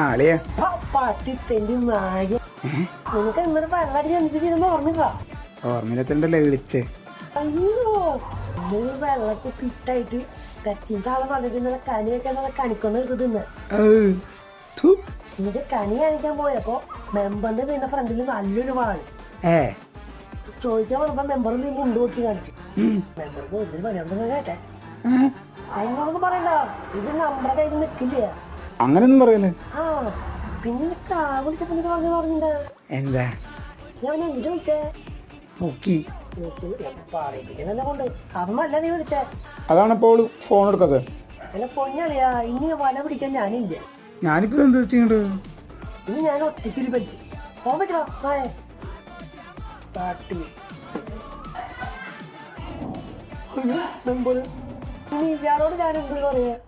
ആളിയാ പട്ടിത്തെണ്ടി നായ നിനക്ക് ഇന്നലെ വെള്ളടി അനുസരിച്ചിരുന്ന് ഓർമ്മിക്ക ഓർമ്മയിലെത്തണ്ടല്ലേ വിളിച്ചേ. അയ്യോ ഇന്നലെ വെള്ളത്തിൽ ഫിറ്റായിട്ട് കച്ചിന്റെ ആളെ പറഞ്ഞിട്ട് ഇന്നലെ കനി വെക്കാൻ കണിക്കൊന്ന് തിന്ന് എന്നിട്ട് കനി കാണിക്കാൻ പോയപ്പോ മെമ്പറിന്റെ വീടിന്റെ ഫ്രണ്ടിൽ നല്ലൊരു വാള് ചോദിക്കാൻ പറഞ്ഞപ്പോ മെമ്പർ നീ മുണ്ട് പൊട്ടി കാണിച്ചു. മെമ്പർക്ക് വലിയൊരു പണിയൊന്നും കേട്ടെ അതിനോടൊന്നും പറയണ്ട, ഇത് നമ്മുടെ കയ്യിൽ നിൽക്കില്ല. അങ്ങനൊന്നും പറയല്ലേ. ആ പിന്നെ വിളിച്ചപ്പോ പറഞ്ഞിട്ടുണ്ടാ എന്താ ഞാൻ എന്ത് വിളിച്ചേ പറയിപ്പിക്കുന്നല്ലേ കൊണ്ട് അമ്മല്ല നീ വിളിച്ചേ. അതാണപ്പോൾ ഫോൺ എടുക്കാതെ. അല്ല പൊന്നളിയാ, ഇനി വല പിടിക്കാൻ ഞാനില്ല. ഞാനിപ്പോ എന്താ ചെയ്യണ്ട്? ഇനി ഞാൻ ഒറ്റയ്ക്കൊരു പറ്റി പോകാൻ പറ്റണോ? പാട്ടി മെമ്പർ ഇനി ഇയാളോട് ഞാൻ എന്ത് പറയാ?